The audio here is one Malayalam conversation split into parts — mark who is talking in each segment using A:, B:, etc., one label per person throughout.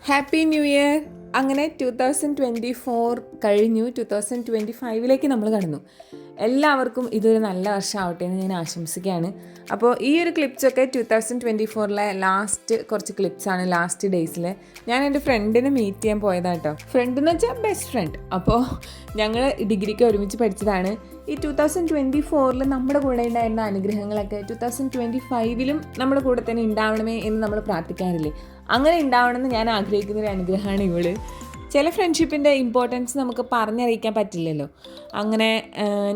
A: Happy new year. അങ്ങനെ 2024 കഴിഞ്ഞു, 2025 നമ്മൾ കടന്നു. എല്ലാവർക്കും ഇതൊരു നല്ല വർഷമാവട്ടെ എന്ന് ഞാൻ ആശംസിക്കുകയാണ്. അപ്പോൾ ഈ ഒരു ക്ലിപ്സൊക്കെ 2024 ലാസ്റ്റ് കുറച്ച് ക്ലിപ്സാണ്, ലാസ്റ്റ് ഡേയ്സിൽ ഞാൻ എൻ്റെ ഫ്രണ്ടിനെ മീറ്റ് ചെയ്യാൻ പോയതാട്ടോ. ഫ്രണ്ട് എന്ന് വെച്ചാൽ ബെസ്റ്റ് ഫ്രണ്ട്. അപ്പോൾ ഞങ്ങൾ ഡിഗ്രിക്ക് ഒരുമിച്ച് പഠിച്ചതാണ്. ഈ 2024 നമ്മുടെ കൂടെ ഉണ്ടായിരുന്ന അനുഗ്രഹങ്ങളൊക്കെ 2025 നമ്മുടെ കൂടെ തന്നെ ഉണ്ടാവണമേ എന്ന് നമ്മൾ പ്രാർത്ഥിക്കാറില്ലേ? അങ്ങനെ ഉണ്ടാവണമെന്ന് ഞാൻ ആഗ്രഹിക്കുന്നൊരു അനുഗ്രഹമാണ് ഇവള്. ചില ഫ്രണ്ട്ഷിപ്പിൻ്റെ ഇമ്പോർട്ടൻസ് നമുക്ക് പറഞ്ഞറിയിക്കാൻ പറ്റില്ലല്ലോ. അങ്ങനെ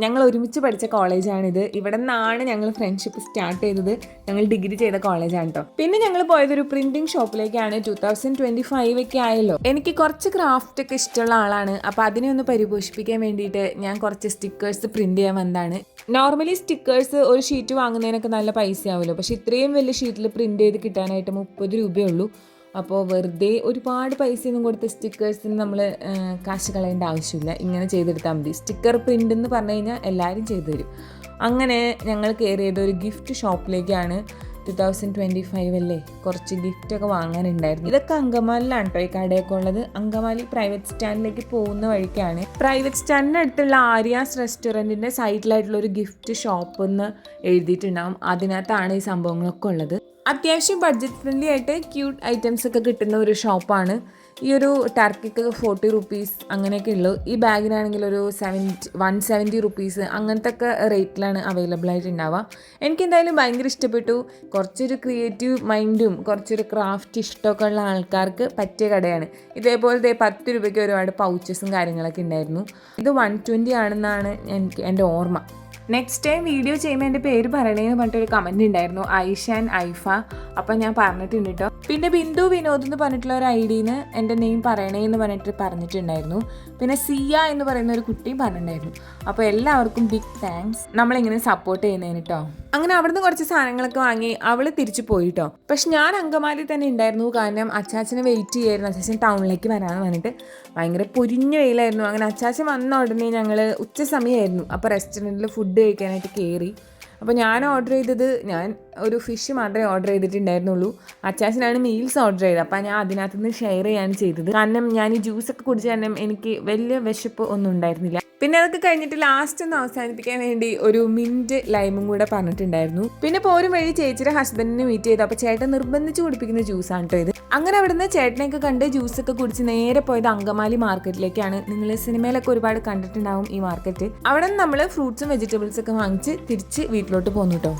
A: ഞങ്ങൾ ഒരുമിച്ച് പഠിച്ച കോളേജാണിത്. ഇവിടെ നിന്നാണ് ഞങ്ങൾ ഫ്രണ്ട്ഷിപ്പ് സ്റ്റാർട്ട് ചെയ്തത്. ഞങ്ങൾ ഡിഗ്രി ചെയ്ത കോളേജാണ് കേട്ടോ. പിന്നെ ഞങ്ങൾ പോയതൊരു പ്രിൻറ്റിങ് ഷോപ്പിലേക്കാണ്. 2025 ആയല്ലോ. എനിക്ക് കുറച്ച് ക്രാഫ്റ്റ് ഒക്കെ ഇഷ്ടമുള്ള ആളാണ്. അപ്പോൾ അതിനെ ഒന്ന് പരിപോഷിപ്പിക്കാൻ വേണ്ടിയിട്ട് ഞാൻ കുറച്ച് സ്റ്റിക്കേഴ്സ് പ്രിൻറ്റ് ചെയ്യാൻ വന്നതാണ്. നോർമലി സ്റ്റിക്കേഴ്സ് ഒരു ഷീറ്റ് വാങ്ങുന്നതിനൊക്കെ നല്ല പൈസയാവുമല്ലോ. പക്ഷേ ഇത്രയും വലിയ ഷീറ്റിൽ പ്രിൻറ്റ് ചെയ്ത് കിട്ടാനായിട്ട് 30 രൂപയുള്ളൂ. അപ്പോൾ വെറുതെ ഒരുപാട് പൈസയൊന്നും കൊടുത്ത് സ്റ്റിക്കേഴ്സിന് നമ്മൾ കാശ് കളയേണ്ട ആവശ്യമില്ല. ഇങ്ങനെ ചെയ്തെടുത്താൽ മതി. സ്റ്റിക്കർ പ്രിൻ്റ് എന്ന് പറഞ്ഞു കഴിഞ്ഞാൽ എല്ലാവരും ചെയ്തു തരും. അങ്ങനെ ഞങ്ങൾ കയറിയത് ഒരു ഗിഫ്റ്റ് ഷോപ്പിലേക്കാണ്. 2025 അല്ലേ, കുറച്ച് ഗിഫ്റ്റൊക്കെ വാങ്ങാനുണ്ടായിരുന്നു. ഇതൊക്കെ അങ്കമാലിലാണ് കേട്ടോ ഈ കടയൊക്കെ ഉള്ളത്. അങ്കമാലി പ്രൈവറ്റ് സ്റ്റാൻഡിലേക്ക് പോകുന്ന വഴിക്കാണ്. പ്രൈവറ്റ് സ്റ്റാൻഡിനടുത്തുള്ള ആര്യാസ് റെസ്റ്റോറൻറ്റിൻ്റെ സൈഡിലായിട്ടുള്ള ഒരു ഗിഫ്റ്റ് ഷോപ്പ് എന്ന് എഴുതിയിട്ടുണ്ടാവും. അതിനകത്താണ് ഈ സംഭവങ്ങളൊക്കെ ഉള്ളത്. അത്യാവശ്യം ബഡ്ജറ്റ് ഫ്രണ്ട്ലി ആയിട്ട് ക്യൂട്ട് ഐറ്റംസ് ഒക്കെ കിട്ടുന്ന ഒരു ഷോപ്പാണ്. ഈ ഒരു ടർക്കിക്ക് 40 റുപ്പീസ് അങ്ങനെയൊക്കെ ഉള്ളൂ. ഈ ബാഗിനാണെങ്കിൽ ഒരു 170 റുപ്പീസ് അങ്ങനത്തെ ഒക്കെ റേറ്റിലാണ് അവൈലബിൾ ആയിട്ടുണ്ടാവുക. എനിക്കെന്തായാലും ഭയങ്കര ഇഷ്ടപ്പെട്ടു. കുറച്ചൊരു ക്രിയേറ്റീവ് മൈൻഡും കുറച്ചൊരു ക്രാഫ്റ്റ് ഇഷ്ടമൊക്കെ ഉള്ള ആൾക്കാർക്ക് പറ്റിയ കടയാണ്. ഇതേപോലത്തെ 10 രൂപയ്ക്ക് ഒരുപാട് പൗച്ചസും കാര്യങ്ങളൊക്കെ ഉണ്ടായിരുന്നു. ഇത് 120 ആണെന്നാണ് എനിക്ക് എൻ്റെ ഓർമ്മ. നെക്സ്റ്റ് ടൈം വീഡിയോ ചെയ്യുമ്പോൾ എൻ്റെ പേര് പറയണേന്ന് പറഞ്ഞിട്ടൊരു കമൻറ്റ് ഉണ്ടായിരുന്നു, ഐഷ ആൻഡ് ഐഫ. അപ്പം ഞാൻ പറഞ്ഞിട്ടുണ്ട് കേട്ടോ. പിന്നെ ബിന്ദു വിനോദ് എന്ന് പറഞ്ഞിട്ടുള്ള ഒരു ഐഡിന്ന് എൻ്റെ നെയിം പറയണേന്ന് പറഞ്ഞിട്ട് പറഞ്ഞിട്ടുണ്ടായിരുന്നു. പിന്നെ സിയ എന്ന് പറയുന്ന ഒരു കുട്ടിയും പറഞ്ഞിട്ടുണ്ടായിരുന്നു. അപ്പോൾ എല്ലാവർക്കും ബിഗ് താങ്ക്സ് നമ്മളിങ്ങനെ സപ്പോർട്ട് ചെയ്യുന്നതിന് കേട്ടോ. അങ്ങനെ അവിടുന്ന് കുറച്ച് സാധനങ്ങളൊക്കെ വാങ്ങി അവൾ തിരിച്ചു പോയി കേട്ടോ. പക്ഷെ ഞാൻ അങ്കമാലി തന്നെ ഉണ്ടായിരുന്നു. കാരണം അച്ചാച്ചനെ വെയിറ്റ് ചെയ്യായിരുന്നു. അച്ചാച്ചൻ ടൗണിലേക്ക് വരാമെന്ന് പറഞ്ഞിട്ട് ഭയങ്കര പൊരിഞ്ഞ വെയിലായിരുന്നു. അങ്ങനെ അച്ചാച്ചൻ വന്ന ഉടനെ ഞങ്ങൾ ഉച്ച സമയമായിരുന്നു. അപ്പോൾ റെസ്റ്റോറൻറ്റിൽ ഫുഡ് കഴിക്കാനായിട്ട് കയറി. അപ്പോൾ ഞാൻ ഒരു ഫിഷ് മാത്രമേ ഓർഡർ ചെയ്തിട്ടുണ്ടായിരുന്നുള്ളൂ. അച്ചാച്ചനാണ് മീൽസ് ഓർഡർ ചെയ്തത്. അപ്പോൾ ഞാൻ അതിനകത്ത് നിന്ന് ഷെയർ ചെയ്യാണ് ചെയ്തത്. കാരണം ഞാൻ ഈ ജ്യൂസൊക്കെ കുടിച്ച കാരണം എനിക്ക് വലിയ വിശപ്പ് ഒന്നും ഉണ്ടായിരുന്നില്ല. പിന്നെ അതൊക്കെ കഴിഞ്ഞിട്ട് ലാസ്റ്റ് ഒന്ന് അവസാനിപ്പിക്കാൻ വേണ്ടി ഒരു മിൻറ്റ് ലൈമും കൂടെ പറഞ്ഞിട്ടുണ്ടായിരുന്നു. പിന്നെ പോരും വഴി ചേച്ചിയുടെ ഹസ്ബൻഡിനെ മീറ്റ് ചെയ്തു. അപ്പോൾ ചേട്ടൻ നിർബന്ധിച്ച് കുടിപ്പിക്കുന്ന ജ്യൂസാണ് കേട്ടോ ഇത്. അങ്ങനെ അവിടുന്ന് ചേട്ടനെയൊക്കെ കണ്ട് ജ്യൂസൊക്കെ കുടിച്ച് നേരെ പോയത് അങ്കമാലി മാർക്കറ്റിലേക്കാണ്. നിങ്ങൾ സിനിമയിലൊക്കെ ഒരുപാട് കണ്ടിട്ടുണ്ടാവും ഈ മാർക്കറ്റ്. അവിടെ നിന്ന് നമ്മൾ ഫ്രൂട്ട്സും വെജിറ്റബിൾസൊക്കെ വാങ്ങിച്ച് തിരിച്ച് വീട്ടിലോട്ട് പോന്നു കേട്ടോ.